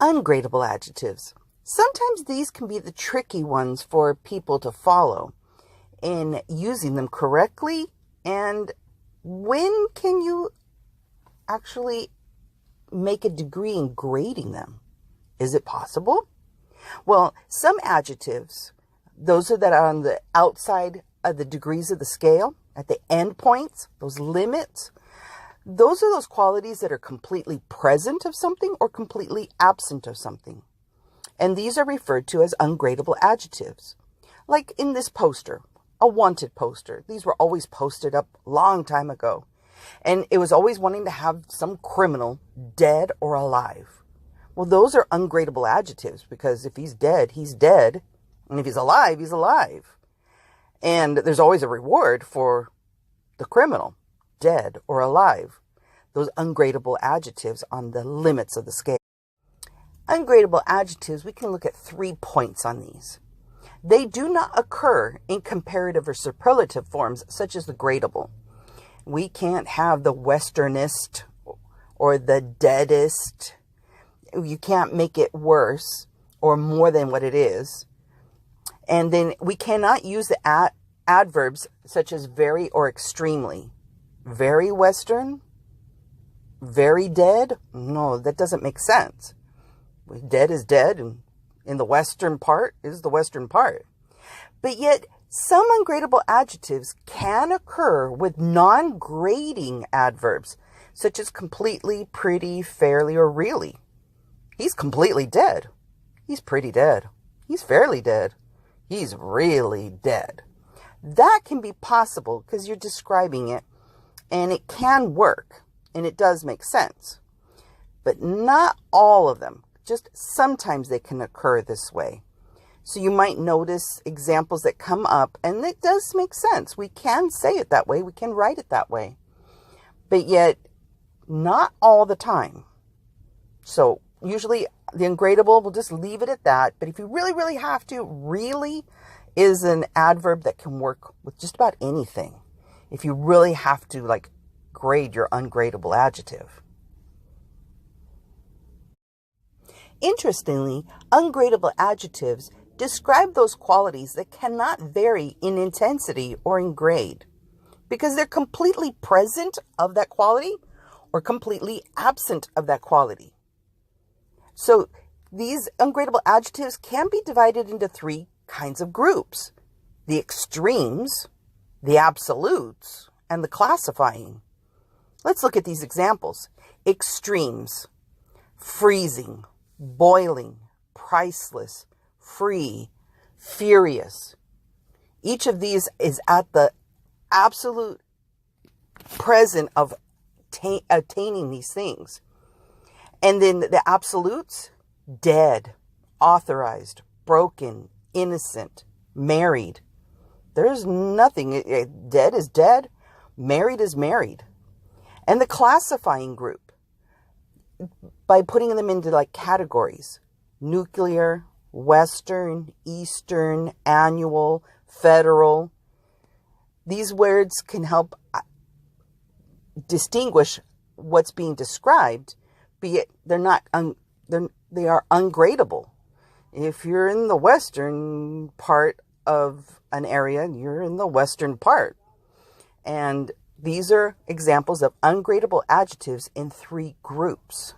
Ungradable adjectives. Sometimes these can be the tricky ones for people to follow in using them correctly. And when can you actually make a degree in grading them? Is it possible? Well, some adjectives, those that are on the outside of the degrees of the scale, at the end points, those limits, those are those qualities that are completely present of something or completely absent of something. And these are referred to as ungradable adjectives. Like in this poster, a wanted poster. These were always posted up a long time ago. And it was always wanting to have some criminal dead or alive. Well, those are ungradable adjectives because if he's dead, he's dead. And if he's alive, he's alive. And there's always a reward for the criminal, dead or alive. Those ungradable adjectives on the limits of the scale. Ungradable adjectives, we can look at 3 points on these. They do not occur in comparative or superlative forms such as the gradable. We can't have the westernest or the deadest. You can't make it worse or more than what it is. And then we cannot use the adverbs such as very or extremely. Very western? Very dead? No, that doesn't make sense. Dead is dead, and in the western part is the western part. But yet, some ungradable adjectives can occur with non-grading adverbs, such as completely, pretty, fairly, or really. He's completely dead. He's pretty dead. He's fairly dead. He's really dead. That can be possible because you're describing it, and it can work, and it does make sense. But not all of them. Just sometimes they can occur this way. So you might notice examples that come up, and it does make sense. We can say it that way. We can write it that way. But yet, not all the time. So usually the ungradable, we'll just leave it at that. But if you really, really have to, really is an adverb that can work with just about anything. If you really have to, grade your ungradable adjective. Interestingly, ungradable adjectives describe those qualities that cannot vary in intensity or in grade because they're completely present of that quality or completely absent of that quality. So these ungradable adjectives can be divided into 3 kinds of groups: the extremes, the absolutes, and the classifying. Let's look at these examples. Extremes: freezing, boiling, priceless, free, furious. Each of these is at the absolute present of attaining these things. And then the absolutes: dead, authorized, broken, innocent, married. There's nothing. Dead is dead. Married is married. And the classifying group, by putting them into categories: nuclear, western, eastern, annual, federal. These words can help distinguish what's being described, be it they are ungradable. If you're in the western part of an area, you're in the western part. And these are examples of ungradable adjectives in 3 groups.